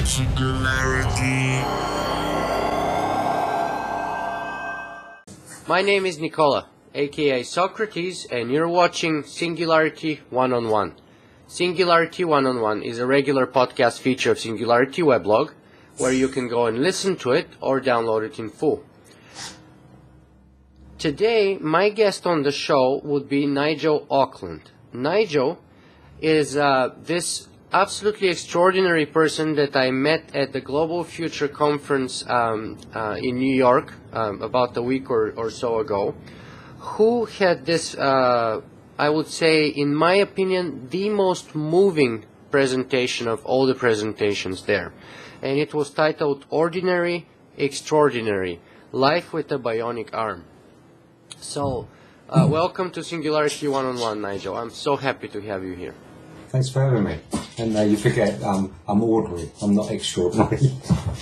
Singularity. My name is Nicola, aka Socrates, and you're watching Singularity One-on-One. Singularity One-on-One is a regular podcast feature of Singularity weblog, where you can go and listen to it or download it in full. Today, my guest on the show would be Nigel Ackland. Nigel is this absolutely extraordinary person that I met at the Global Future Conference in New York about a week or so ago, who had this, I would say, in my opinion, the most moving presentation of all the presentations there. And it was titled Ordinary, Extraordinary, Life with a Bionic Arm. So, welcome to Singularity One-on-One, Nigel. I'm so happy to have you here. Thanks for having me. And you forget, I'm ordinary. I'm not extraordinary.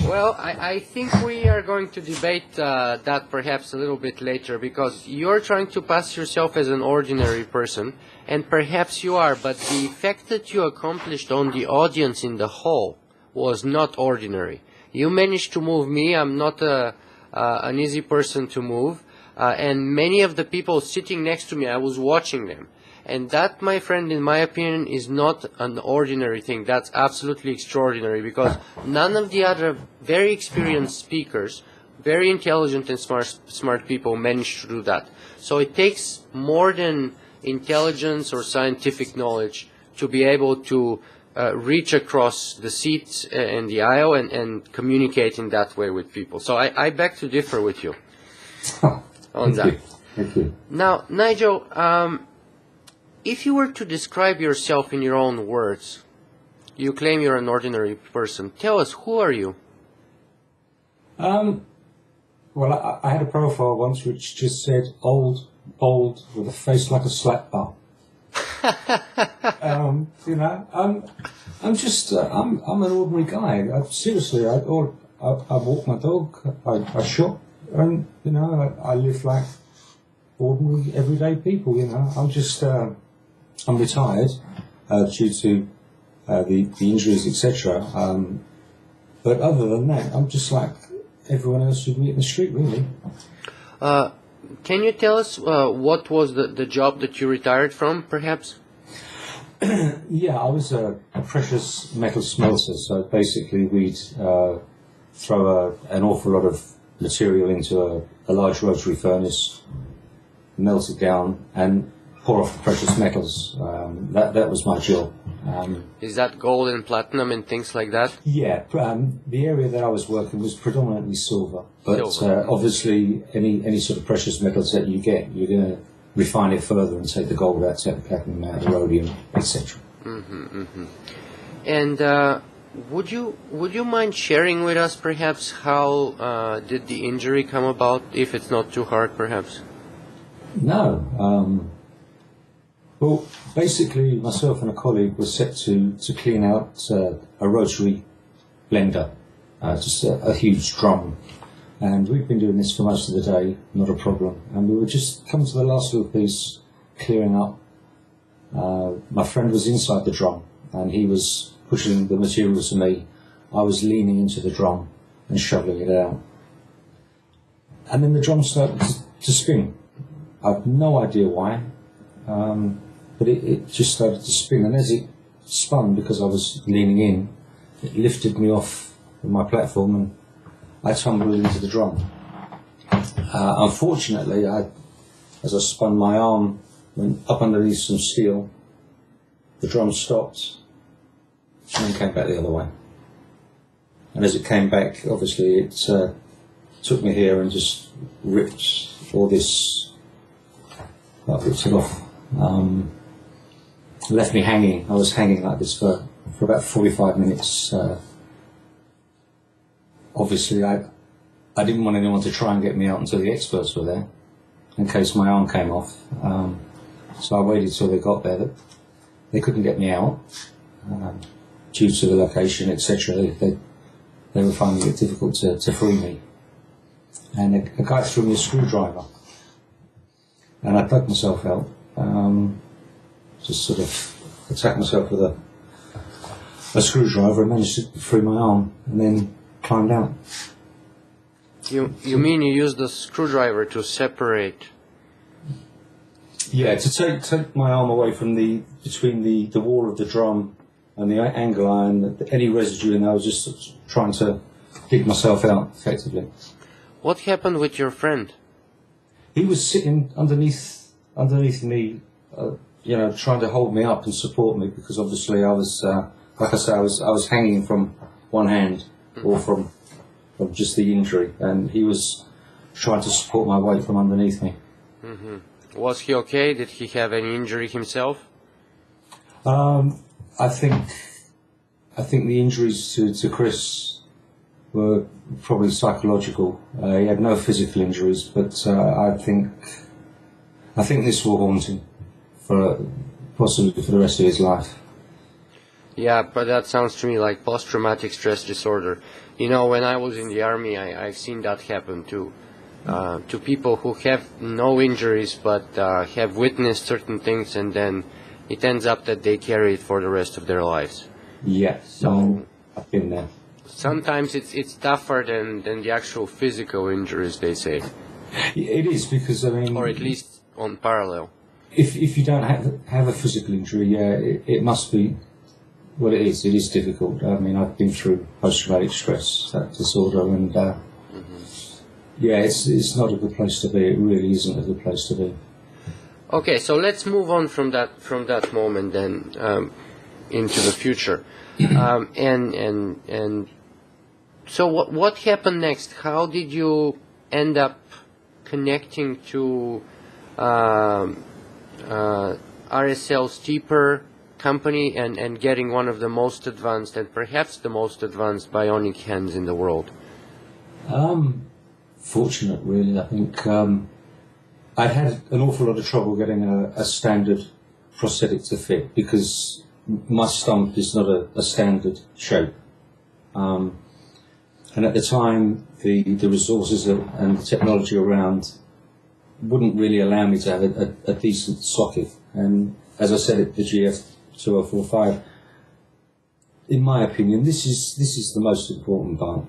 Well, I think we are going to debate that perhaps a little bit later, because you're trying to pass yourself as an ordinary person, and perhaps you are, but the effect that you accomplished on the audience in the whole was not ordinary. You managed to move me. I'm not an easy person to move, and many of the people sitting next to me, I was watching them. And that, my friend, in my opinion, is not an ordinary thing. That's absolutely extraordinary, because none of the other very experienced speakers, very intelligent and smart people managed to do that. So it takes more than intelligence or scientific knowledge to be able to reach across the seats and the aisle and communicate in that way with people. So I beg to differ with you on that. Thank you. Now, Nigel, if you were to describe yourself in your own words, you claim you're an ordinary person. Tell us, who are you? Well, I had a profile once which just said old, bald, with a face like a slap bar. I'm just, I'm an ordinary guy. Seriously, I walk my dog, I shop, and, I live like ordinary, everyday people, I'm just, I'm retired due to the injuries, etc. But other than that, I'm just like everyone else you'd meet in the street, really. Can you tell us what was the job that you retired from, perhaps? Yeah, I was a precious metal smelter. So basically, we'd throw an awful lot of material into a large rotary furnace, melt it down, and pour off the precious metals. That was my job. Is that gold and platinum and things like that? Yeah, the area that I was working was predominantly silver, but obviously any sort of precious metals that you get, you're going to refine it further and take the gold out, take the platinum out, the rhodium, etc. And would you mind sharing with us perhaps how did the injury come about, if it's not too hard, perhaps? No. Well, basically, myself and a colleague were set to clean out a rotary blender, just a huge drum. And we'd been doing this for most of the day, not a problem. And we were just coming to the last little piece, clearing up. My friend was inside the drum, and he was pushing the materials to me. I was leaning into the drum and shoveling it out. And then the drum started to spin. I've no idea why. But it just started to spin, and as it spun, because I was leaning in, it lifted me off my platform and I tumbled into the drum. Unfortunately, as I spun, my arm went up underneath some steel, the drum stopped, and then came back the other way. And as it came back, obviously it took me here and just ripped all this, ripped it off. Left me hanging. I was hanging like this for about 45 minutes. Obviously, I didn't want anyone to try and get me out until the experts were there, in case my arm came off. So I waited till they got there. They couldn't get me out due to the location, etc. They were finding it difficult to free me. And a guy threw me a screwdriver, and I dug myself out. Just sort of attacked myself with a screwdriver and managed to free my arm and then climbed out. You mean you used the screwdriver to separate? Yeah, to take my arm away from between the wall of the drum and the angle iron, any residue, and I was just trying to dig myself out effectively. What happened with your friend? He was sitting underneath me, trying to hold me up and support me, because obviously I was, like I say, I was hanging from one hand or from just the injury, and he was trying to support my weight from underneath me. Mm-hmm. Was he okay? Did he have any injury himself? I think the injuries to Chris were probably psychological. He had no physical injuries, but I think this will haunt him possibly for the rest of his life. Yeah, but that sounds to me like post-traumatic stress disorder. You know, when I was in the army, I've seen that happen too. To people who have no injuries but have witnessed certain things, and then it ends up that they carry it for the rest of their lives. Yeah, so I've been there. Sometimes it's tougher than the actual physical injuries, they say. It is, because I mean, or at least on parallel. If you don't have a physical injury, yeah, it must be. Well, it is difficult. I mean, I've been through post-traumatic stress disorder, and yeah, it's not a good place to be. It really isn't a good place to be. Okay, so let's move on from that moment then into the future, and so what happened next? How did you end up connecting to RSL Steeper company and getting one of the most advanced and perhaps the most advanced bionic hands in the world? Fortunate, really. I think I'd had an awful lot of trouble getting a standard prosthetic to fit, because my stump is not a standard shape. And at the time, the resources and the technology around wouldn't really allow me to have a decent socket. And as I said, the GF2045, in my opinion, this is the most important part.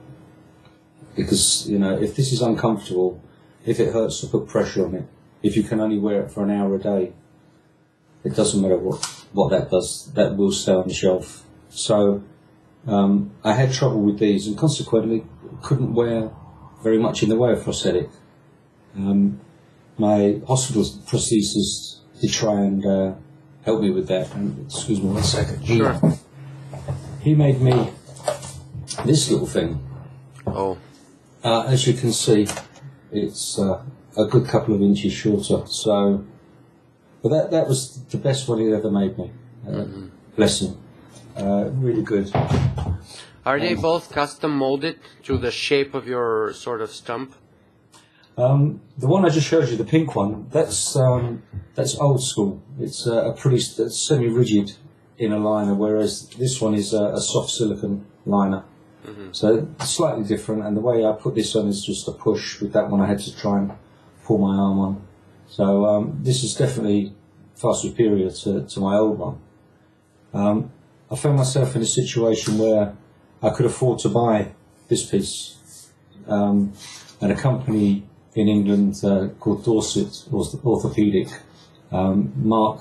Because, if this is uncomfortable, if it hurts to put pressure on it, if you can only wear it for an hour a day, it doesn't matter what that does, that will stay on the shelf. So I had trouble with these, and consequently couldn't wear very much in the way of prosthetic. My hospital prosthesis did try and help me with that. And, excuse me 1 second. Sure. He made me this little thing. Oh. As you can see, it's a good couple of inches shorter. So, but that was the best one he ever made me. Bless him. Really good. Are they both custom molded to the shape of your sort of stump? The one I just showed you, the pink one, that's old school. It's a pretty semi-rigid inner liner, whereas this one is a soft silicone liner. So it's slightly different, and the way I put this on is just a push. With that one I had to try and pull my arm on. So this is definitely far superior to my old one. I found myself in a situation where I could afford to buy this piece, and a company in England called Dorset Orthopedic, Mark,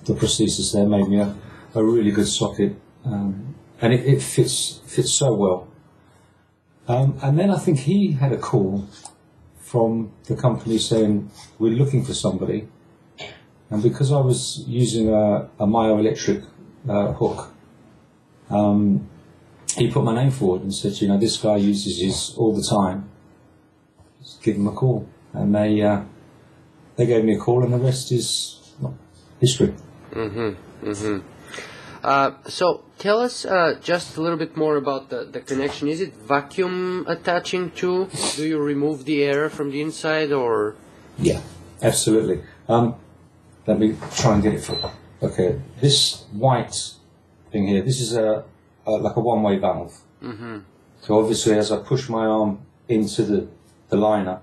the prosthesis there, made me a really good socket, and it fits so well. And then I think he had a call from the company saying, we're looking for somebody, and because I was using a myoelectric hook, he put my name forward and said, this guy uses his all the time. Just give him a call. And they gave me a call, and the rest is history. So tell us just a little bit more about the connection. Is it vacuum attaching to? Do you remove the air from the inside, or? Yeah, absolutely. Let me try and get it for. Okay, this white thing here, this is like a one-way valve. So obviously, as I push my arm into the liner,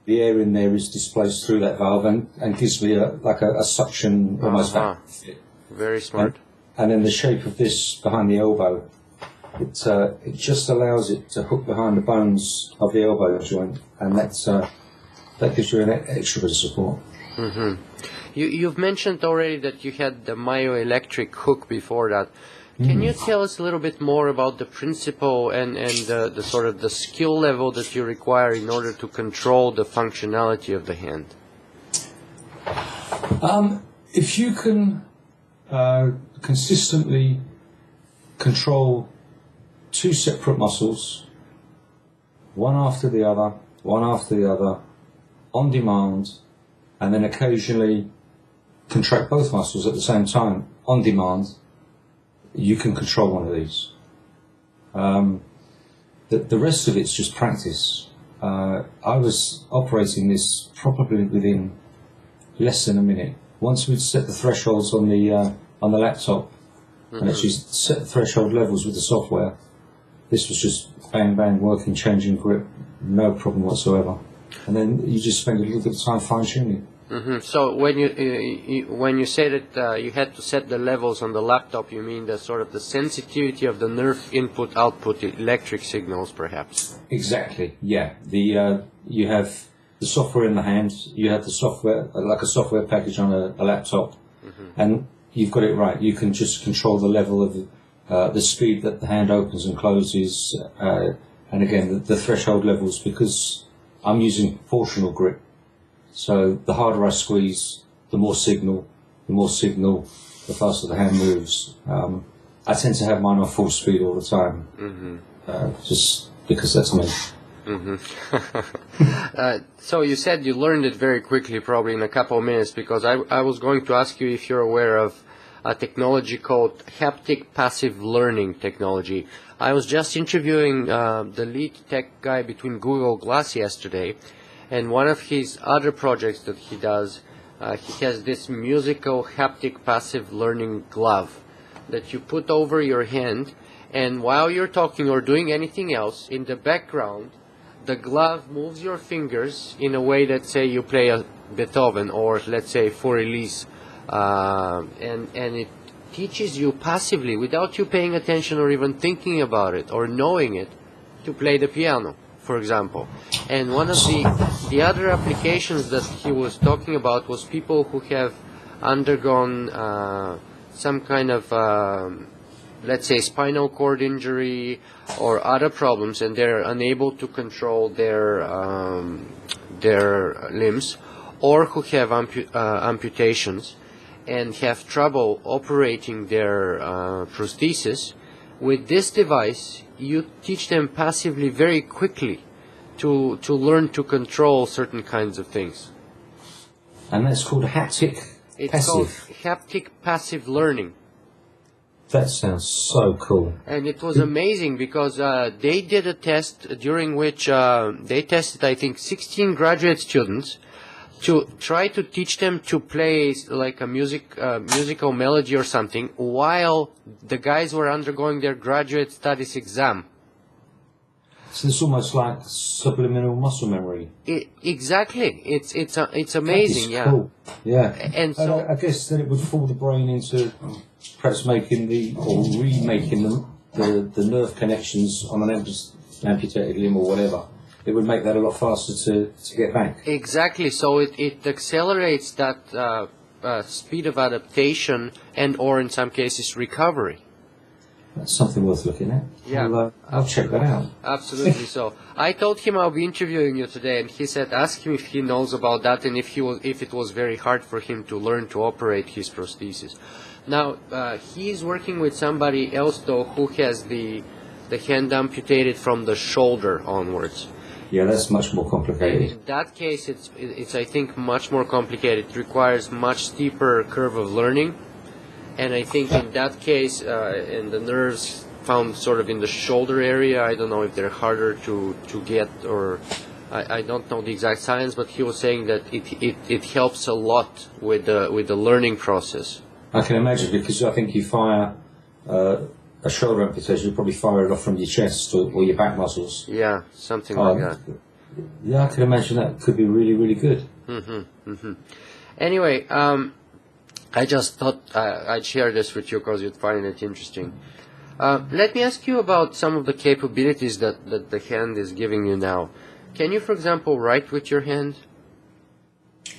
the air in there is displaced through that valve and gives me a suction almost vacuum fit. Very smart. and then the shape of this behind the elbow, it just allows it to hook behind the bones of the elbow joint, and that gives you an extra bit of support. Mm-hmm. You've mentioned already that you had the myoelectric hook before that. Can you tell us a little bit more about the principle and the sort of the skill level that you require in order to control the functionality of the hand? If you can consistently control two separate muscles, one after the other, on demand, and then occasionally contract both muscles at the same time, on demand, you can control one of these. The rest of it's just practice. I was operating this probably within less than a minute. Once we'd set the thresholds on the laptop, and actually set the threshold levels with the software, this was just bang bang working, changing grip, no problem whatsoever. And then you just spend a little bit of time fine tuning. Mm-hmm. So when you say that you had to set the levels on the laptop, you mean the sort of the sensitivity of the nerve input-output electric signals, perhaps? Exactly. Yeah. You have the software in the hand. You have the software like a software package on a laptop, and you've got it right. You can just control the level of the speed that the hand opens and closes, and again the threshold levels, because I'm using proportional grip. So the harder I squeeze, the more signal, the faster the hand moves. I tend to have mine on full speed all the time, just because that's me. So you said you learned it very quickly, probably in a couple of minutes, because I was going to ask you if you're aware of a technology called haptic passive learning technology. I was just interviewing the lead tech guy between Google Glass yesterday, and one of his other projects that he does, he has this musical haptic passive learning glove that you put over your hand, and while you're talking or doing anything else, in the background, the glove moves your fingers in a way that, say, you play a Beethoven or, let's say, for Elise, and it teaches you passively, without you paying attention or even thinking about it or knowing it, to play the piano, for example. And one of the other applications that he was talking about was people who have undergone some kind of, let's say, spinal cord injury or other problems, and they're unable to control their limbs, or who have amputations and have trouble operating their prosthesis. With this device, you teach them passively very quickly to learn to control certain kinds of things. And that's called haptic It's passive. called haptic passive learning. That sounds so cool. And it was amazing because they did a test during which they tested, I think, 16 graduate students to try to teach them to play like a musical melody or something while the guys were undergoing their graduate studies exam. So it's almost like subliminal muscle memory. Exactly. It's amazing. That is cool. Yeah. And so I guess then it would fool the brain into perhaps making remaking the nerve connections on an amputated limb or whatever. It would make that a lot faster to get back. Exactly. So it accelerates that speed of adaptation and, or in some cases, recovery. That's something worth looking at. Yeah. I'll check that out. Absolutely. So I told him I'll be interviewing you today, and he said ask him if he knows about that and if it was very hard for him to learn to operate his prosthesis. Now he's working with somebody else though who has the hand amputated from the shoulder onwards. Yeah, that's much more complicated. In that case, it's I think much more complicated. It requires much steeper curve of learning, and I think in that case, and the nerves found sort of in the shoulder area, I don't know if they're harder to get, or I don't know the exact science, but he was saying that it helps a lot with the learning process. I can imagine, because I think you fire a shoulder amputation, you probably fire it off from your chest or your back muscles. Yeah, something like that. Yeah, I can imagine that could be really, really good. Anyway, I just thought I'd share this with you because you'd find it interesting. Let me ask you about some of the capabilities that the hand is giving you now. Can you, for example, write with your hand?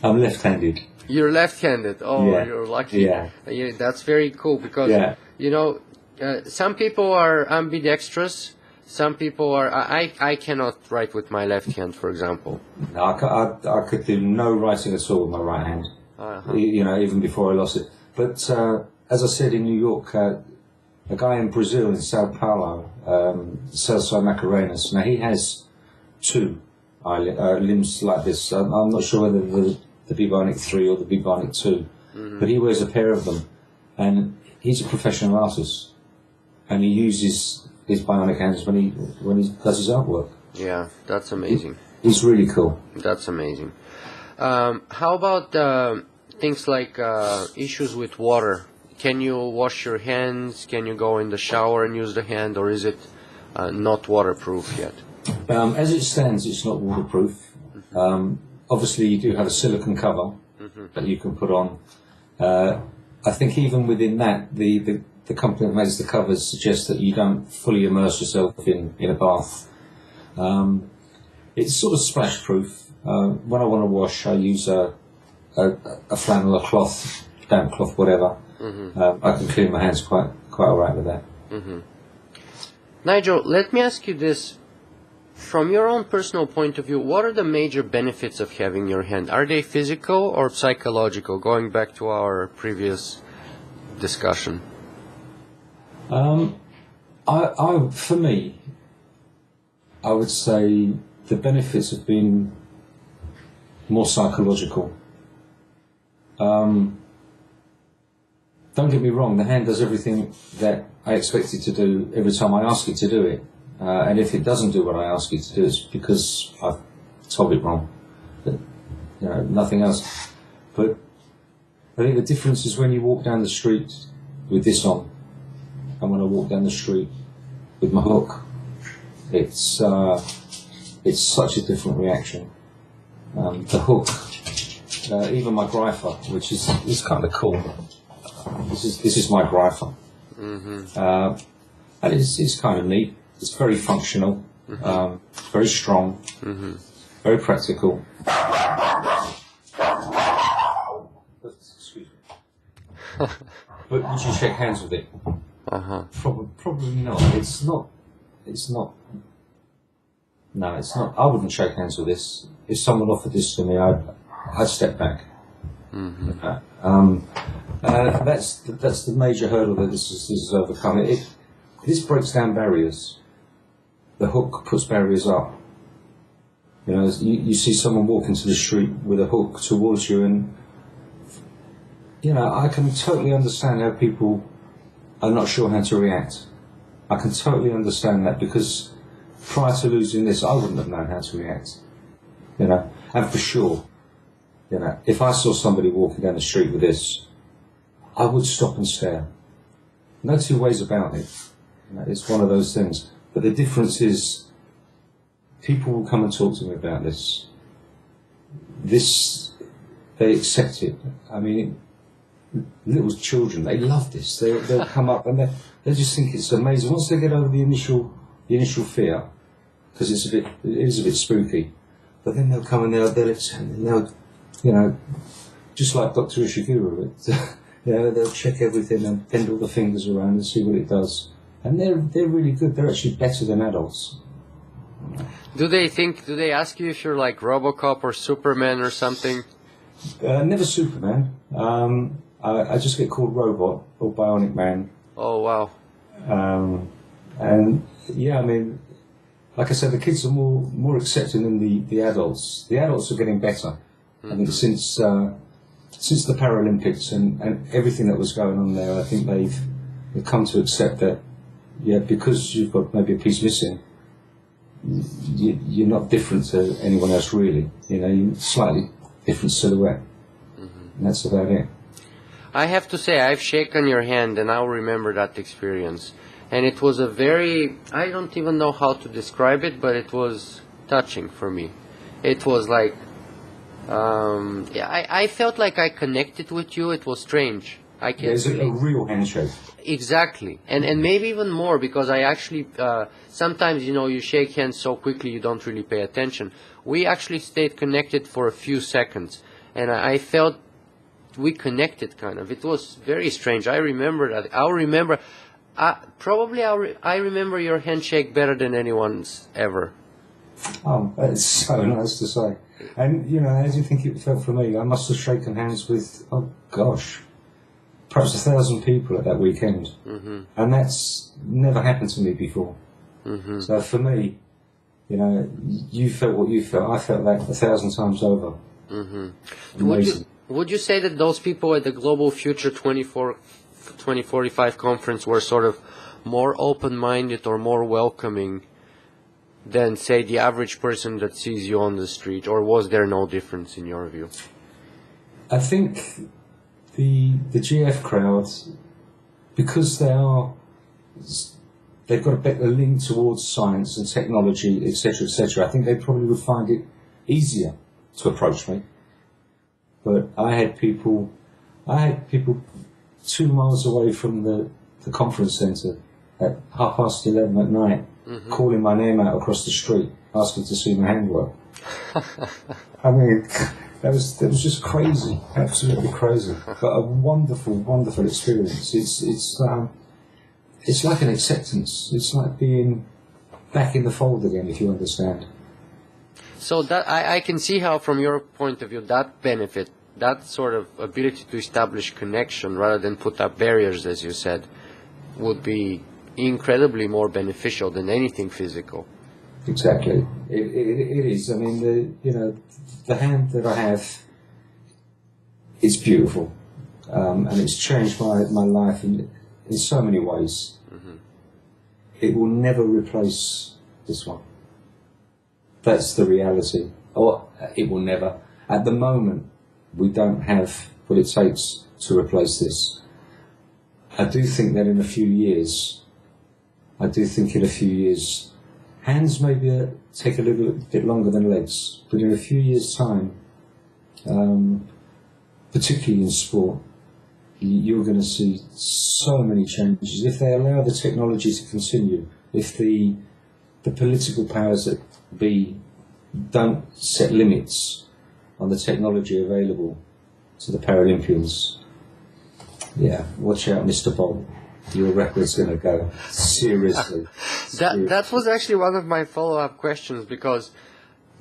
I'm left-handed. You're left-handed. Oh, Yeah. you're lucky. Yeah. Yeah, that's very cool because, you know, some people are ambidextrous. Some people are... I cannot write with my left hand, for example. No, I could do no writing at all with my right hand. You know, even before I lost it. But as I said in New York, a guy in Brazil, in Sao Paulo, Celso Macarenas, now he has two limbs like this. I'm not sure whether the Bionic 3 or the Bionic 2, but he wears a pair of them. And he's a professional artist. And he uses his bionic hands when he does his artwork. Yeah, that's amazing. He's really cool. That's amazing. How about things like issues with water? Can you wash your hands? Can you go in the shower and use the hand, or is it not waterproof yet? As it stands, it's not waterproof. Obviously, you do have a silicone cover that you can put on. I think even within that, the company that makes the covers suggests that you don't fully immerse yourself in a bath. It's sort of splash proof. When I want to wash, I use a flannel, a cloth, damp cloth, whatever. I can clean my hands quite all right with that. Nigel, let me ask you this. From your own personal point of view, what are the major benefits of having your hand? Are they physical or psychological, going back to our previous discussion? For me, I would say the benefits have been more psychological. Don't get me wrong, the hand does everything that I expect it to do every time I ask it to do it. And if it doesn't do what I ask it to do, it's because I've told it wrong. But, you know, nothing else. But I think the difference is when you walk down the street with this on, and when I walk down the street with my hook, it's such a different reaction. The hook, even my gripher, which is kind of cool. This is my gripher, and it's kind of neat. It's very functional, very strong, very practical. Excuse me. But would you shake hands with it? Probably not. It's not. No, it's not. I wouldn't shake hands with this. If someone offered this to me, I'd step back. That's the major hurdle that this is overcome. This breaks down barriers. The hook puts barriers up. You know, you see someone walking to the street with a hook towards you, and you know, I can totally understand how people are not sure how to react. I can totally understand that, because prior to losing this, I wouldn't have known how to react. You know, and for sure, you know, if I saw somebody walking down the street with this, I would stop and stare. No two ways about it. You know, it's one of those things. But the difference is, people will come and talk to me about this. They accept it. I mean, little children, they love this. They'll come up and they just think it's amazing. Once they get over the initial fear, because it is a bit spooky, but then they'll come and they'll you know, just like Dr. Ishiguro, you know, they'll check everything and bend all the fingers around and see what it does. And they're really good. They're actually better than adults. Do they ask you if you're like RoboCop or Superman or something? Never Superman. I just get called Robot or Bionic Man. Oh, wow. And yeah, I mean, like I said, the kids are more accepting than the adults. The adults are getting better. I think since the Paralympics and everything that was going on there, I think they've come to accept that, yeah, because you've got maybe a piece missing, you're not different to anyone else really. You know, you're slightly different silhouette, and that's about it. I have to say, I've shaken your hand, and I'll remember that experience. And it was a very, I don't even know how to describe it, but it was touching for me. It was like Yeah, I felt like I connected with you. It was strange. I can't There's a really... real handshake. Exactly, and maybe even more, because I actually sometimes, you know, you shake hands so quickly you don't really pay attention. We actually stayed connected for a few seconds, and I felt we connected kind of. It was very strange. I remember that. I'll remember. I remember your handshake better than anyone's ever. Oh, that's so nice to say. And, you know, how do you think it felt for me? I must have shaken hands with, oh gosh, perhaps 1,000 people at that weekend. Mm-hmm. And that's never happened to me before. Mm-hmm. So for me, you know, you felt what you felt. I felt that 1,000 times over. Mm-hmm. Amazing. Would you say that those people at the Global Future 2045 conference were sort of more open-minded or more welcoming than, say, the average person that sees you on the street, or was there no difference in your view? I think the GF crowd, because they've got a better lean towards science and technology, etc., etc. I think they probably would find it easier to approach me. But I had people 2 miles away from the conference centre at 11:30 at night, Mm-hmm. calling my name out across the street, asking to see my handwork. I mean, that was just crazy, absolutely crazy. But a wonderful, wonderful experience. It's like an acceptance. It's like being back in the fold again, if you understand. So that I can see how, from your point of view, that benefit, that sort of ability to establish connection rather than put up barriers, as you said, would be incredibly more beneficial than anything physical. Exactly. It is. I mean, the hand that I have is beautiful, and it's changed my life in so many ways. Mm-hmm. It will never replace this one. That's the reality. Or it will never. At the moment, we don't have what it takes to replace this. I do think that in a few years, hands maybe take a little bit longer than legs, but in a few years' time, particularly in sport, you're going to see so many changes. If they allow the technology to continue, if the political powers that be don't set limits on the technology available to the Paralympians, yeah, watch out, Mr. Bolt. Your record's going to go. Seriously. That was actually one of my follow-up questions, because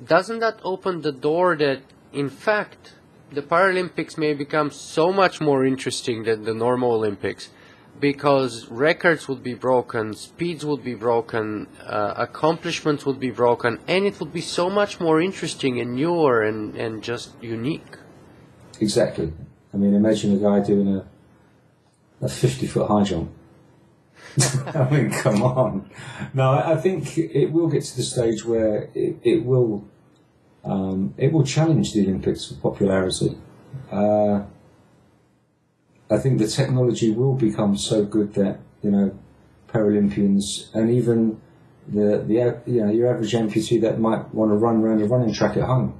doesn't that open the door that, in fact, the Paralympics may become so much more interesting than the normal Olympics, because records would be broken, speeds would be broken, accomplishments would be broken, and it would be so much more interesting and newer and just unique. Exactly. I mean, imagine a guy doing a 50-foot high jump. I mean, come on. No, I think it will get to the stage where it will challenge the Olympics for popularity. I think the technology will become so good that, you know, Paralympians and even your average amputee that might want to run around a running track at home,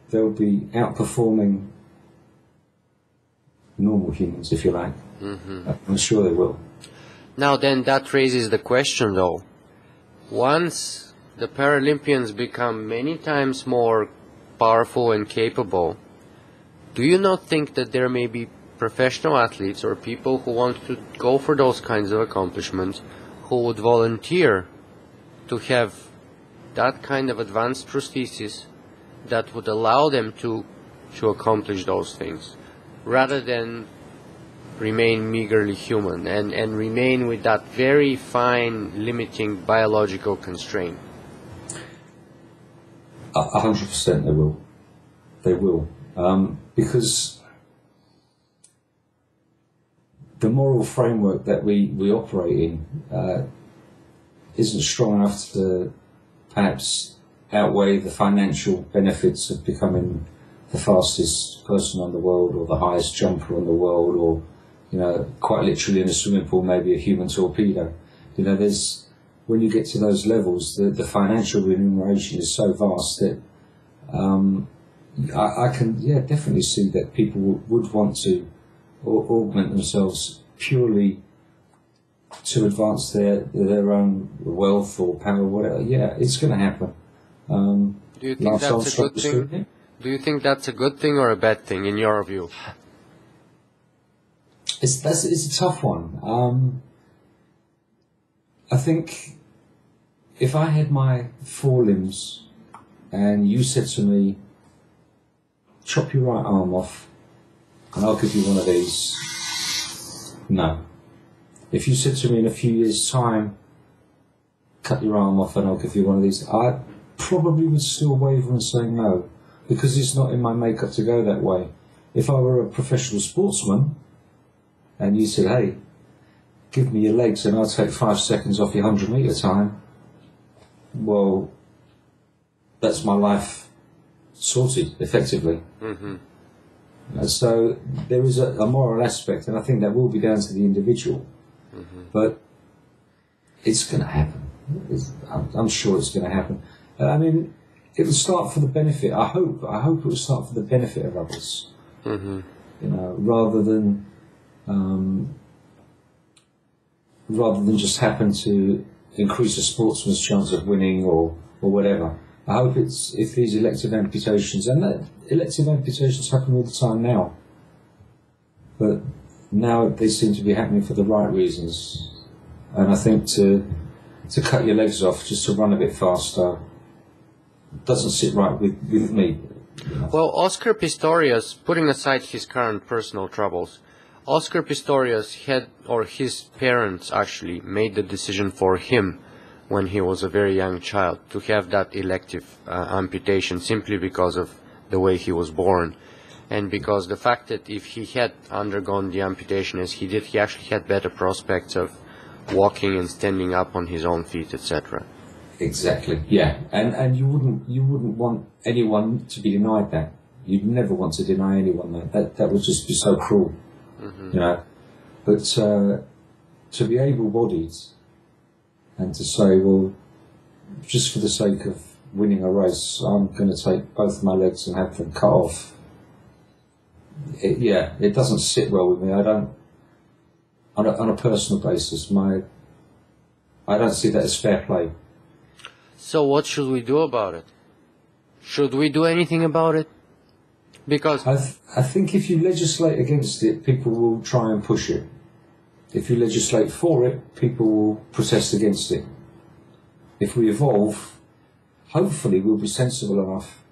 they'll be outperforming normal humans, if you like. Mm-hmm. I'm sure they will. Now then, that raises the question, though. Once the Paralympians become many times more powerful and capable, do you not think that there may be professional athletes or people who want to go for those kinds of accomplishments who would volunteer to have that kind of advanced prosthesis that would allow them to accomplish those things, rather than remain meagerly human and remain with that very fine limiting biological constraint? 100% they will, because the moral framework that we operate in isn't strong enough to perhaps outweigh the financial benefits of becoming the fastest person on the world, or the highest jumper on the world, or, you know, quite literally in a swimming pool, maybe a human torpedo. You know, when you get to those levels, the financial remuneration is so vast that, I can, definitely see that people would want to augment themselves purely to advance their own wealth or power, whatever. Yeah, it's going to happen. Do you think that's a good thing? Do you think that's a good thing or a bad thing, in your view? It's a tough one. I think if I had my four limbs and you said to me, chop your right arm off and I'll give you one of these, no. If you said to me in a few years' time, cut your arm off and I'll give you one of these, I probably would still waver and say no, because it's not in my makeup to go that way. If I were a professional sportsman and you said, hey, give me your legs and I'll take 5 seconds off your 100-metre time, well, that's my life sorted, effectively. Mm-hmm. So there is a moral aspect, and I think that will be down to the individual. Mm-hmm. But it's going to happen. I'm sure it's going to happen. I mean, it will start for the benefit. I hope it will start for the benefit of others. Mm-hmm. You know, rather than just happen to increase a sportsman's chance of winning or whatever. I hope if these elective amputations, and that elective amputations happen all the time now, but now they seem to be happening for the right reasons. And I think to cut your legs off just to run a bit faster doesn't sit right with me. You know? Well, Oscar Pistorius, putting aside his current personal troubles, Oscar Pistorius his parents actually made the decision for him when he was a very young child to have that elective amputation simply because of the way he was born, and because the fact that if he had undergone the amputation as he did, he actually had better prospects of walking and standing up on his own feet, etc. Exactly, yeah, and you wouldn't want anyone to be denied that. You'd never want to deny anyone that. That would just be so cruel, mm-hmm. You know. But to be able-bodied and to say, well, just for the sake of winning a race, I'm going to take both my legs and have them cut off. It doesn't sit well with me. I don't, on a personal basis, I don't see that as fair play. So what should we do about it? Should we do anything about it? Because I think if you legislate against it, people will try and push it. If you legislate for it, people will protest against it. If we evolve, hopefully we'll be sensible enough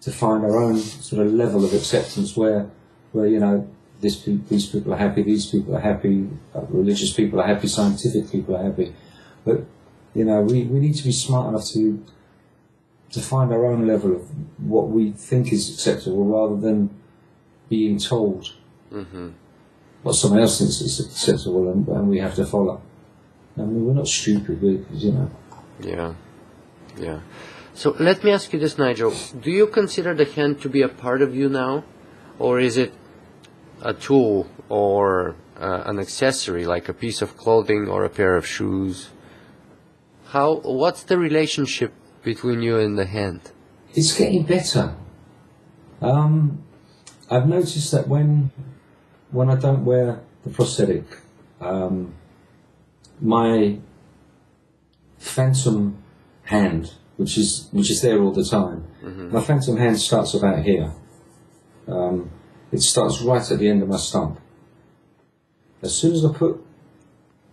to find our own sort of level of acceptance where you know, these people are happy, these people are happy, religious people are happy, scientific people are happy. But, you know, we need to be smart enough to find our own level of what we think is acceptable rather than being told mm-hmm. what someone else thinks is acceptable and we have to follow. I mean, we're not stupid, you know. Yeah. So let me ask you this, Nigel. Do you consider the hand to be a part of you now? Or is it a tool or an accessory, like a piece of clothing or a pair of shoes? What's the relationship between you and the hand? It's getting better. I've noticed that when I don't wear the prosthetic, my phantom hand, which is there all the time, mm-hmm. my phantom hand starts about here. It starts right at the end of my stump. As soon as I put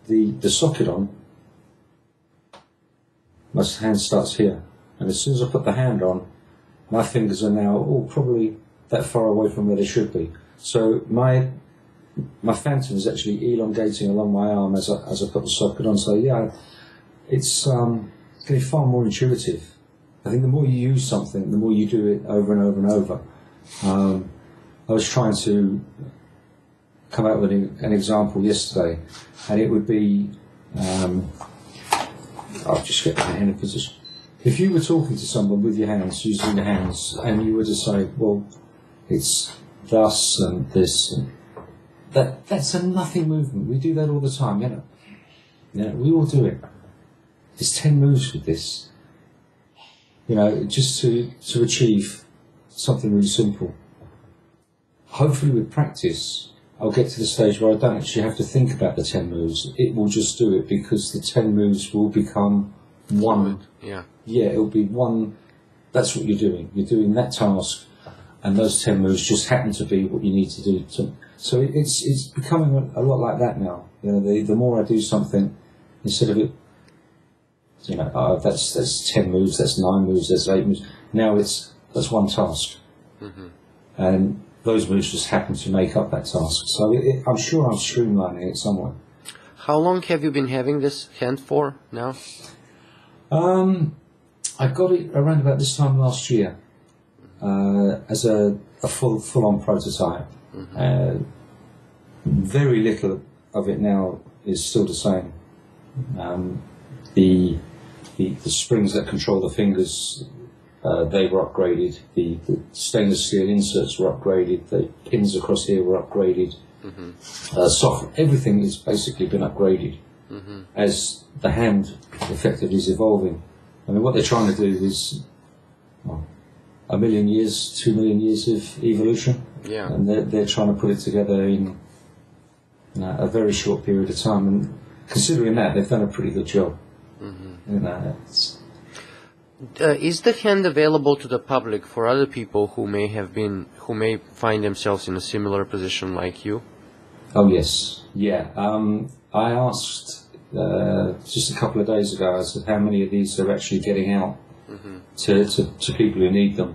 the socket on, my hand starts here. And as soon as I put the hand on, my fingers are now probably that far away from where they should be. So my phantom is actually elongating along my arm as I put the socket on. So yeah, it's getting far more intuitive. I think the more you use something, the more you do it over and over and over. I was trying to come out with an example yesterday, and it would be, I'll just get my hand in position. If you were talking to someone with your hands, using your hands, and you were to say, well, it's thus and this, and that's a nothing movement. We do that all the time, you know. Yeah, we all do it. There's 10 moves with this. You know, just to achieve something really simple. Hopefully with practice, I'll get to the stage where I don't actually have to think about the 10 moves. It will just do it because the 10 moves will become one. Yeah. Yeah, it'll be one. That's what you're doing. You're doing that task, and those 10 moves just happen to be what you need to do. So it's becoming a lot like that now. You know, the more I do something, instead of it, you know, that's 10 moves, that's 9 moves, that's 8 moves. Now that's one task, and those moves just happen to make up that task. So I'm sure I'm streamlining it somewhere. How long have you been having this hand for now? I got it around about this time last year as a full-on prototype. Very little of it now is still the same. The springs that control the fingers, they were upgraded. The stainless steel inserts were upgraded. The pins across here were upgraded. Everything has basically been upgraded as the hand effectively is evolving. I mean, what they're trying to do is 1 million years, 2 million years of evolution, and they're trying to put it together in a very short period of time. And considering that, they've done a pretty good job. Is the hand available to the public for other people who may find themselves in a similar position like you? Oh yes, yeah. I asked just a couple of days ago. I said, how many of these are actually getting out to people who need them?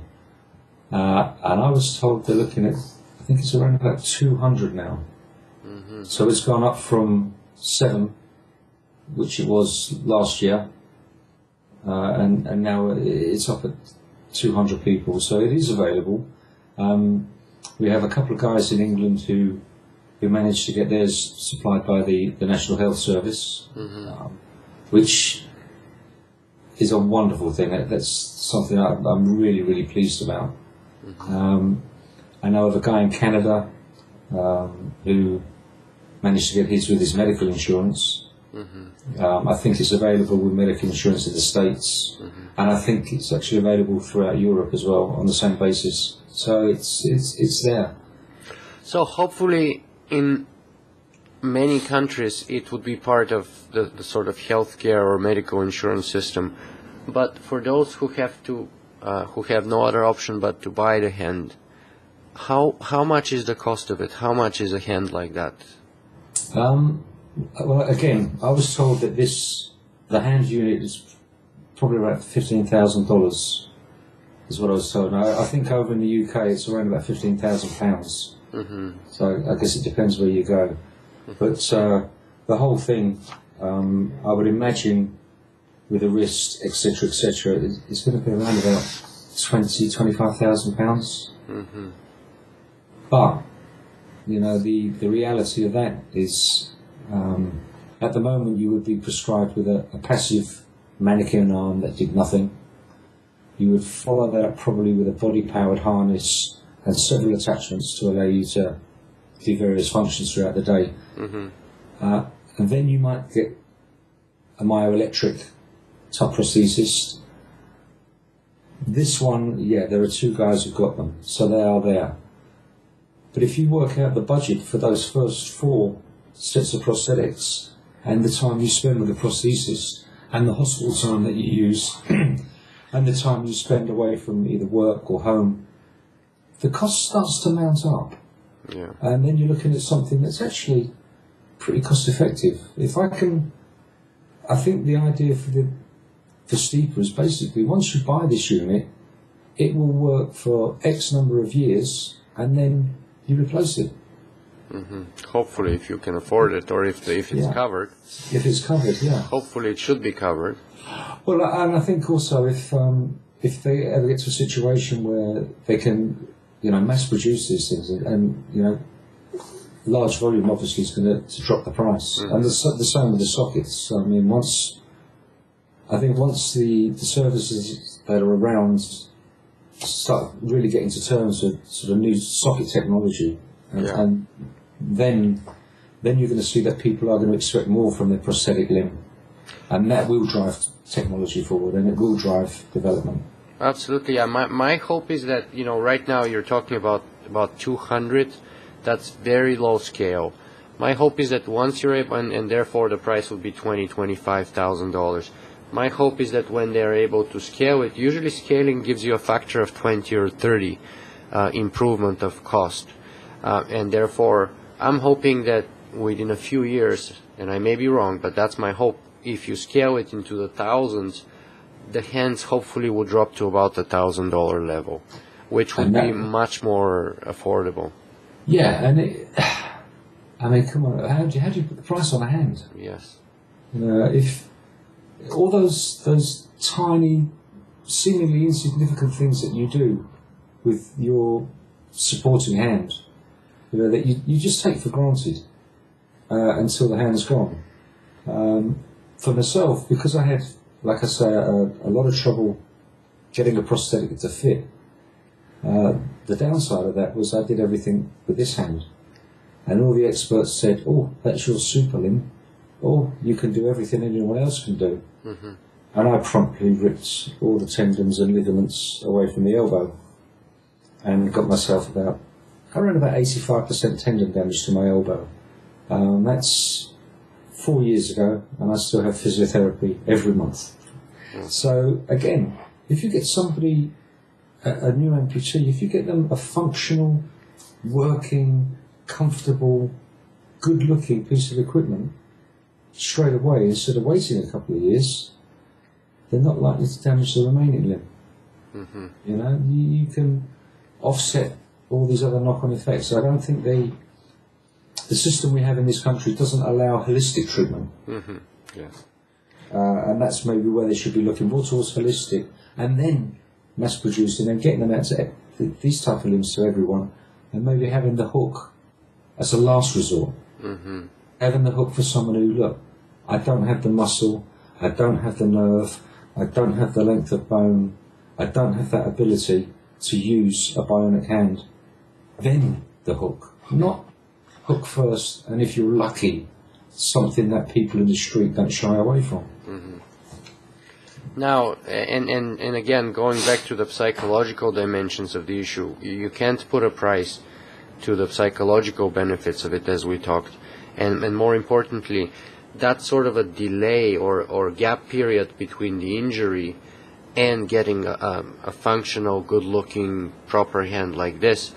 And I was told they're looking at, I think it's around about 200 now. So it's gone up from 7, which it was last year, and now it's up at 200 people. So it is available. We have a couple of guys in England who managed to get theirs supplied by the National Health Service, which is a wonderful thing. That's something I'm really, really pleased about. I know of a guy in Canada who managed to get his with his medical insurance. I think it's available with medical insurance in the States, and I think it's actually available throughout Europe as well on the same basis. So it's there. So hopefully in many countries it would be part of the sort of healthcare or medical insurance system. But for those who have no other option but to buy the hand, how much is the cost of it? How much is a hand like that? Well, again, I was told that the hand unit is probably about $15,000, is what I was told. Now, I think over in the UK it's around about £15,000. So I guess it depends where you go. But the whole thing, I would imagine, with the wrist, etc., it's going to be around about £25,000. But you know, the reality of that is, at the moment you would be prescribed with a passive mannequin arm that did nothing. You would follow that up probably with a body-powered harness and several attachments to allow you to do various functions throughout the day. And then you might get a myoelectric type prosthesis. This one, there are 2 guys who've got them, so they are there. But if you work out the budget for those first 4 sets of prosthetics, and the time you spend with the prosthesis, and the hospital time that you use, and the time you spend away from either work or home, the cost starts to mount up. And then you're looking at something that's actually pretty cost effective. I think the idea for Steeper is basically, once you buy this unit, it will work for X number of years, and then you replace it. Hopefully, if you can afford it, or if it's covered. If it's covered, Hopefully it should be covered. Well, and I think also if they ever get to a situation where they can, mass produce these things, and large volume obviously is going to drop the price. And the same with the sockets. I mean, once the services that are around start really getting to terms with sort of new socket technology, and then you're going to see that people are going to expect more from their prosthetic limb, and that will drive technology forward, and it will drive development. Absolutely. Yeah. My hope is that, right now you're talking about 200. That's very low scale. My hope is that once you're able, and therefore the price will be $25,000. My hope is that when they're able to scale it, usually scaling gives you a factor of 20 or 30 improvement of cost. And therefore, I'm hoping that within a few years, and I may be wrong, but that's my hope, if you scale it into the thousands, the hands hopefully will drop to about the $1,000 level, which would be much more affordable. Yeah, and I mean, come on, how do you put the price on a hand? Yes. If all those tiny, seemingly insignificant things that you do with your supporting hand, that you just take for granted until the hand's gone. For myself, because I had, like I say, a lot of trouble getting a prosthetic to fit, the downside of that was I did everything with this hand. And all the experts said, oh, that's your super limb. Oh, you can do everything anyone else can do. Mm-hmm. And I promptly ripped all the tendons and ligaments away from the elbow and got myself around about 85% tendon damage to my elbow. That's 4 years ago, and I still have physiotherapy every month. Mm. So, again, if you get somebody, a new amputee, if you get them a functional, working, comfortable, good-looking piece of equipment straight away, instead of waiting a couple of years, they're not likely to damage the remaining limb. Mm-hmm. You can offset all these other knock-on effects. I don't think the system we have in this country doesn't allow holistic treatment. Mm-hmm. Yes. And that's maybe where they should be looking more towards holistic, and then mass-producing and getting them out to these type of limbs to everyone, and maybe having the hook as a last resort. Mm-hmm. Having the hook for someone who, look, I don't have the muscle, I don't have the nerve, I don't have the length of bone, I don't have that ability to use a bionic hand. Then the hook. Not hook first, and if you're lucky, something that people in the street don't shy away from. Mm-hmm. Now, and again, going back to the psychological dimensions of the issue, you can't put a price to the psychological benefits of it, as we talked, and more importantly, that sort of a delay or gap period between the injury and getting a functional, good-looking, proper hand like this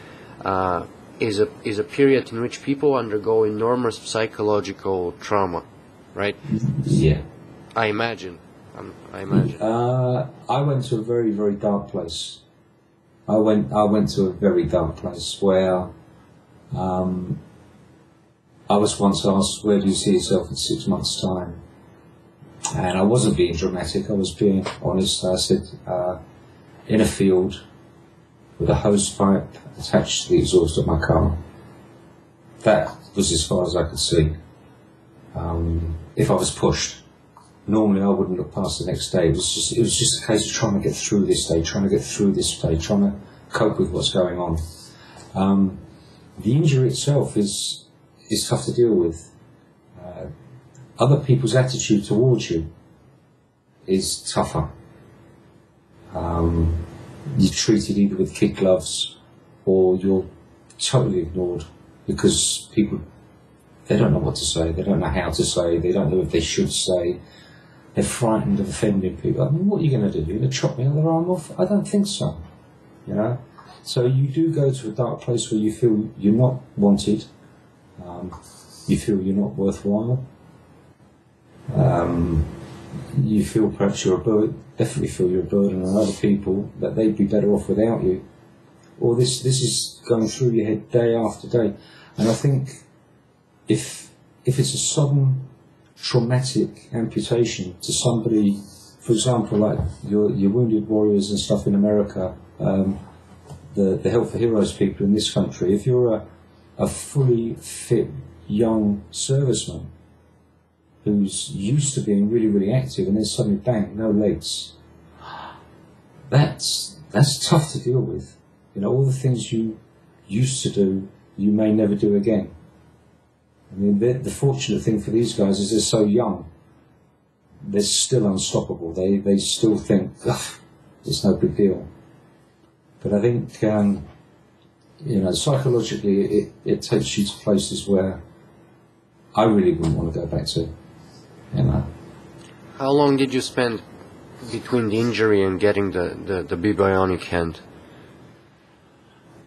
is a period in which people undergo enormous psychological trauma, right? Yeah. I imagine. I went to a very, very dark place. I went to a very dark place where I was once asked, where do you see yourself in 6 months' time? And I wasn't being dramatic, I was being honest. I said, in a field with a hose pipe attached to the exhaust of my car. That was as far as I could see. If I was pushed, normally I wouldn't look past the next day. It was just a case of trying to get through this day, trying to cope with what's going on. The injury itself is tough to deal with. Other people's attitude towards you is tougher. You're treated either with kid gloves or you're totally ignored because people, they don't know what to say, they don't know how to say, they don't know if they should say. They're frightened of offending people. I mean, what are you going to do? You're going to chop the other arm off? I don't think so. So you do go to a dark place where you feel you're not wanted, you feel you're not worthwhile, you feel perhaps you're a burden, definitely feel you're a burden on other people, that they'd be better off without you. Or this is going through your head day after day. And I think if it's a sudden traumatic amputation to somebody, for example, like your wounded warriors and stuff in America, the Health for Heroes people in this country, if you're a fully fit young serviceman who's used to being really, really active and then suddenly bang, no legs, that's tough to deal with. All the things you used to do, you may never do again. I mean, the fortunate thing for these guys is they're so young. They're still unstoppable. They still think, there's it's no big deal. But I think, psychologically, it takes you to places where I really wouldn't want to go back to, How long did you spend between the injury and getting the bebionic hand?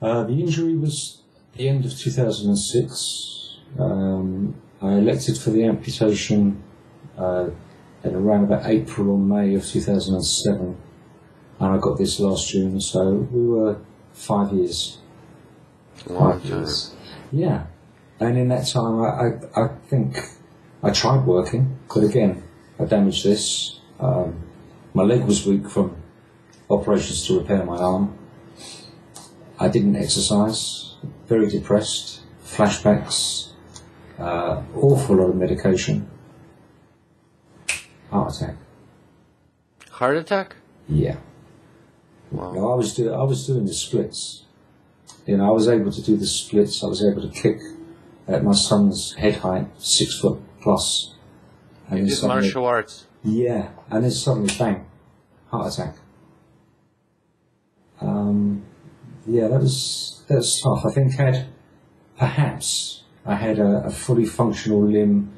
The injury was the end of 2006. I elected for the amputation in around about April or May of 2007, and I got this last June, so we were 5 years. Long time. Yeah, and in that time I think I tried working, but again, I damaged this. My leg was weak from operations to repair my arm. I didn't exercise, very depressed, flashbacks, awful lot of medication. Heart attack. Heart attack? Yeah. Wow. I was doing the splits. I was able to do the splits. I was able to kick at my son's head height, 6 foot plus. And You did martial arts? Yeah, and then suddenly, bang, heart attack. Yeah, that was tough. I think perhaps I had a fully functional limb.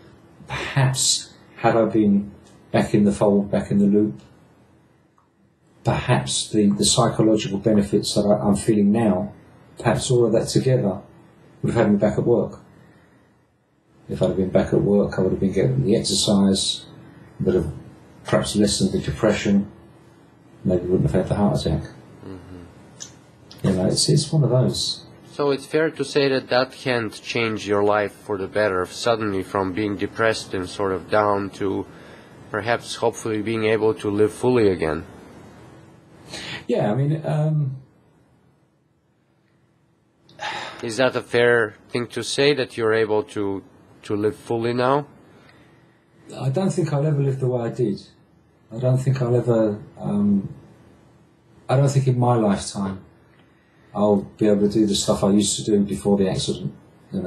Perhaps had I been back in the fold, back in the loop, perhaps the psychological benefits that I'm feeling now, perhaps all of that together would have had me back at work. If I'd have been back at work, I would have been getting the exercise, would have perhaps lessened the depression, maybe wouldn't have had the heart attack. It's one of those. So it's fair to say that can't change your life for the better, suddenly from being depressed and sort of down to perhaps hopefully being able to live fully again. Yeah, I mean... Is that a fair thing to say, that you're able to live fully now? I don't think I'll ever live the way I did. I don't think I'll ever... I don't think in my lifetime I'll be able to do the stuff I used to do before the accident.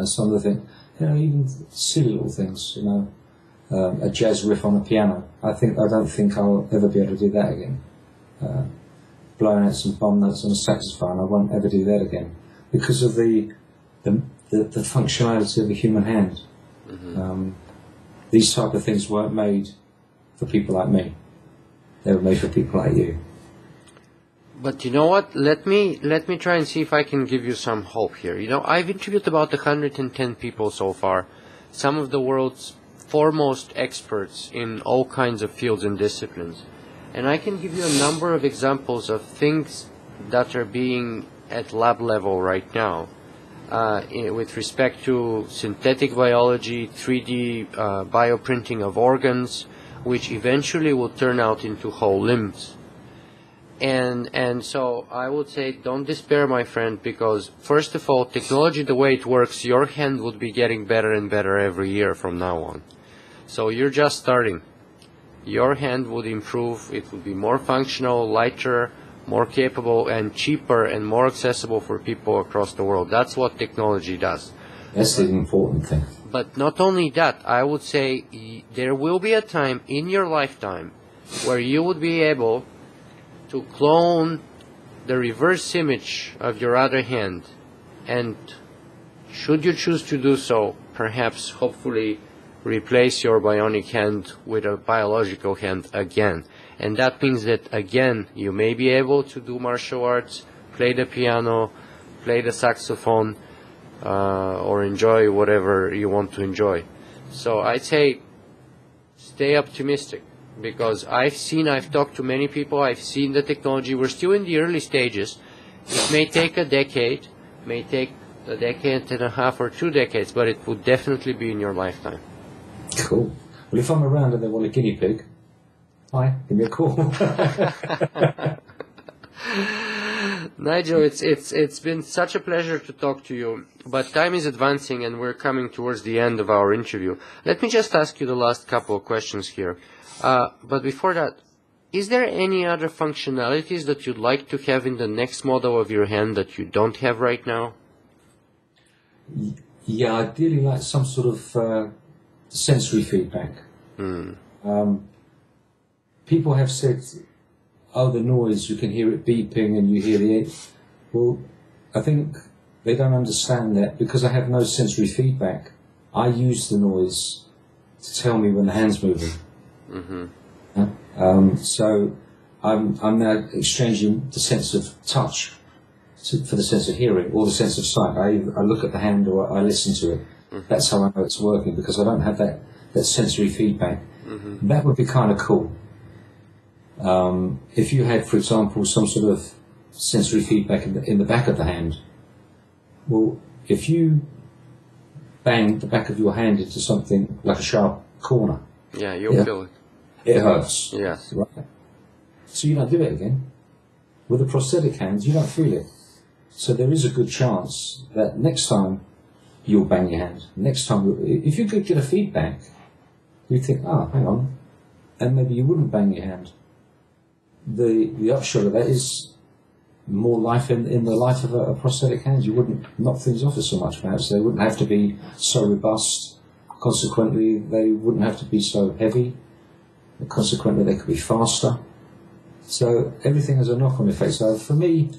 Some of the things, even silly little things, a jazz riff on a piano. I don't think I'll ever be able to do that again. Blowing out some bomb notes on a saxophone, I won't ever do that again because of the functionality of the human hand. Mm-hmm. These type of things weren't made for people like me. They were made for people like you. But you know what? Let me try and see if I can give you some hope here. I've interviewed about 110 people so far, some of the world's foremost experts in all kinds of fields and disciplines. And I can give you a number of examples of things that are being at lab level right now with respect to synthetic biology, 3D bioprinting of organs, which eventually will turn out into whole limbs. And so I would say don't despair, my friend, because first of all, technology, the way it works, your hand would be getting better and better every year from now on. So you're just starting. Your hand would improve, it would be more functional, lighter, more capable, and cheaper and more accessible for people across the world. That's what technology does. That's the important thing. But not only that, I would say there will be a time in your lifetime where you would be able to clone the reverse image of your other hand, and should you choose to do so, perhaps hopefully replace your bionic hand with a biological hand again. And that means that again you may be able to do martial arts, play the piano, play the saxophone, or enjoy whatever you want to enjoy. So I'd say stay optimistic, because I've talked to many people, I've seen the technology. We're still in the early stages. It may take a decade, may take a decade and a half or 2 decades, but it would definitely be in your lifetime. Cool. Well, if I'm around and they want a guinea pig, hi, give me a call. Nigel, it's been such a pleasure to talk to you, but time is advancing and we're coming towards the end of our interview. Let me just ask you the last couple of questions here. But before that, is there any other functionalities that you'd like to have in the next model of your hand that you don't have right now? Yeah, I'd really like some sort of sensory feedback. People have said, oh, the noise, you can hear it beeping and you hear the... Well, I think they don't understand that because I have no sensory feedback. I use the noise to tell me when the hand's moving. So I'm now exchanging the sense of touch for the sense of hearing or the sense of sight. I look at the hand or I listen to it. That's how I know it's working because I don't have that sensory feedback. That would be kind of cool. If you had, for example, some sort of sensory feedback in the back of the hand, well, if you bang the back of your hand into something like a sharp corner, you'll feel it. It hurts. Yes. Right? So you don't do it again. With the prosthetic hands, you don't feel it. So there is a good chance that next time you'll bang your hand. Next time, if you could get a feedback, you'd think, hang on, and maybe you wouldn't bang your hand. The upshot of that is more life in the life of a prosthetic hand. You wouldn't knock things off as so much, perhaps. They wouldn't have to be so robust. Consequently, they wouldn't have to be so heavy. Consequently, they could be faster. So everything has a knock-on effect. So for me,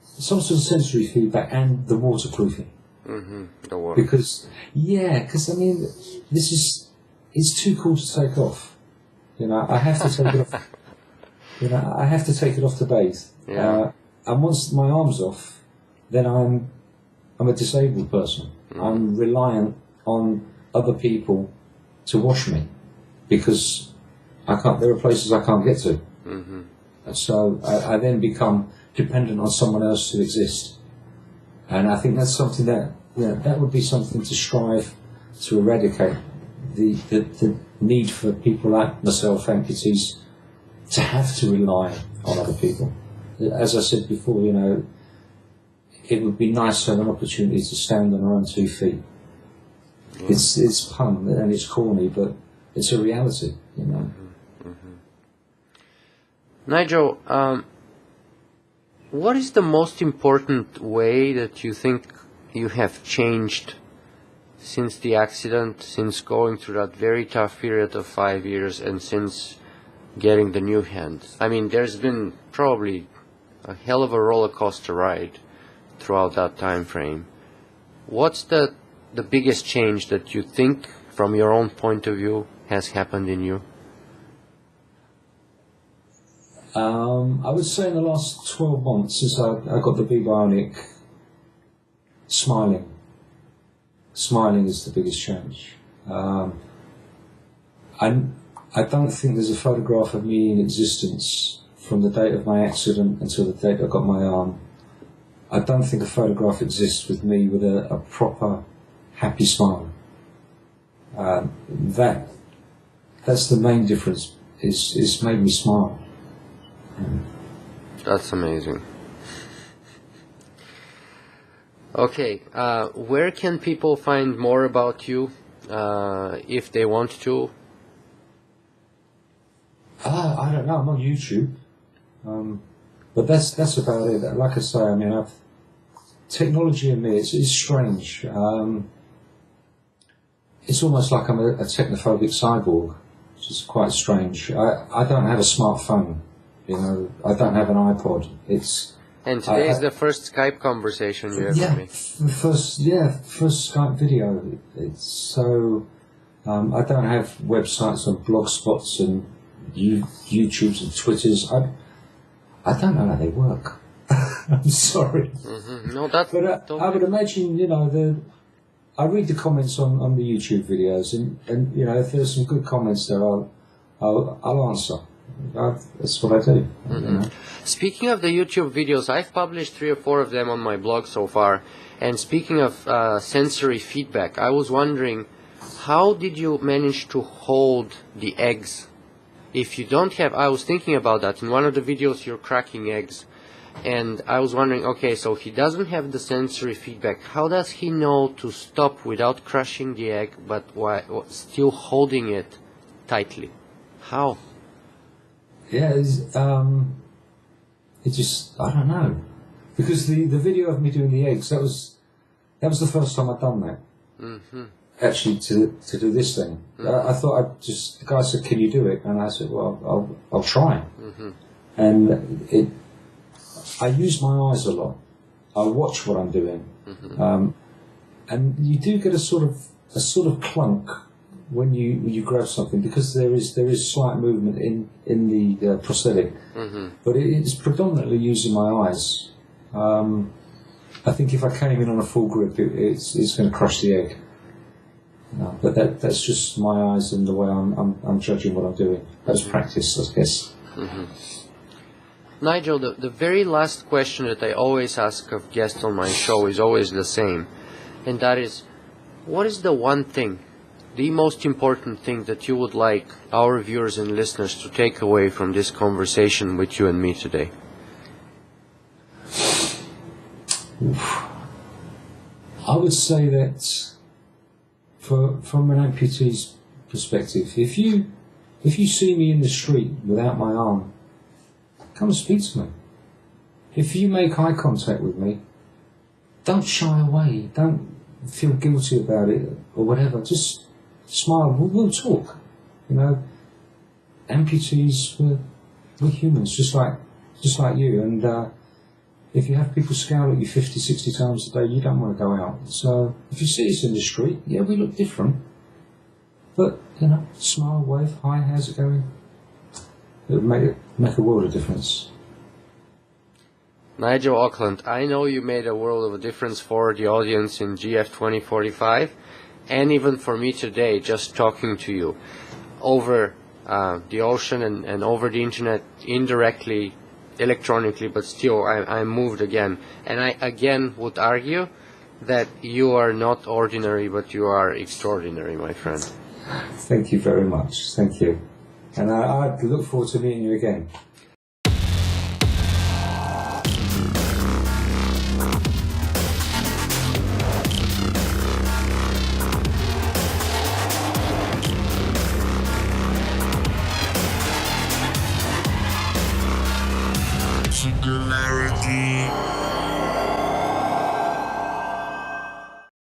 some sort of sensory feedback and the waterproofing. Because I mean, it's too cool to take off. I have to take it off. I have to take it off to bathe. And once my arm's off, then I'm a disabled person. I'm reliant on other people to wash me because there are places I can't get to. So I then become dependent on someone else to exist. And I think that's something that would be something to strive to eradicate, the need for people like myself, amputees, to have to rely on other people. As I said before, it would be nice to have an opportunity to stand on our own 2 feet. It's pun and it's corny, but it's a reality, Nigel, what is the most important way that you think you have changed since the accident, since going through that very tough period of 5 years, and since getting the new hand? I mean, there's been probably a hell of a roller coaster ride throughout that time frame. What's the biggest change that you think, from your own point of view, has happened in you? I would say in the last 12 months, since I got the bebionic, smiling is the biggest change. I don't think there's a photograph of me in existence from the date of my accident until the date I got my arm. I don't think a photograph exists with me with a proper happy smile. That's the main difference. It's made me smile. That's amazing. Okay, where can people find more about you if they want to? I don't know. I'm on YouTube, but that's about it. Like I say, I mean, technology in me is strange. It's almost like I'm a technophobic cyborg, which is quite strange. I don't have a smartphone. I don't have an iPod. And today is the first Skype conversation you have with me. First Skype video. It's so. I don't have websites and blogspots and YouTubes and Twitters. I don't know how they work. I'm sorry. No, that's. But I would imagine, I read the comments on the YouTube videos, and if there's some good comments there, I'll answer. That's what I do. Speaking of the YouTube videos, I've published 3 or 4 of them on my blog so far. And speaking of sensory feedback, I was wondering, how did you manage to hold the eggs? If you don't have, I was thinking about that. In one of the videos, you're cracking eggs. And I was wondering, okay, so he doesn't have the sensory feedback. How does he know to stop without crushing the egg, but while still holding it tightly? How? Yeah, I don't know. Because the video of me doing the eggs, that was the first time I'd done that. Actually, to do this thing. I thought the guy said, can you do it? And I said, well, I'll try. and I use my eyes a lot. I watch what I'm doing, and you do get a sort of clunk when you grab something, because there is slight movement in the prosthetic, but it's predominantly using my eyes. I think if I came in on a full grip, it's going to crush the egg. But that's just my eyes and the way I'm judging what I'm doing. That's practice, I guess. Nigel, the very last question that I always ask of guests on my show is always the same, and that is, what is the one thing, the most important thing that you would like our viewers and listeners to take away from this conversation with you and me today? I would say that from an amputee's perspective, if you see me in the street without my arm, come and speak to me. If you make eye contact with me, don't shy away, don't feel guilty about it or whatever, just smile, we'll talk. Amputees, we're humans, just like you, and if you have people scowl at you 50, 60 times a day, you don't want to go out. So if you see us in the street, yeah, we look different, but smile, wave, hi, how's it going? It would make a world of difference. Nigel Ackland, I know you made a world of a difference for the audience in GF 2045, and even for me today, just talking to you over the ocean and over the internet, indirectly, electronically, but still I'm moved again. And I again would argue that you are not ordinary, but you are extraordinary, my friend. Thank you very much. Thank you. And I look forward to meeting you again. Singularity.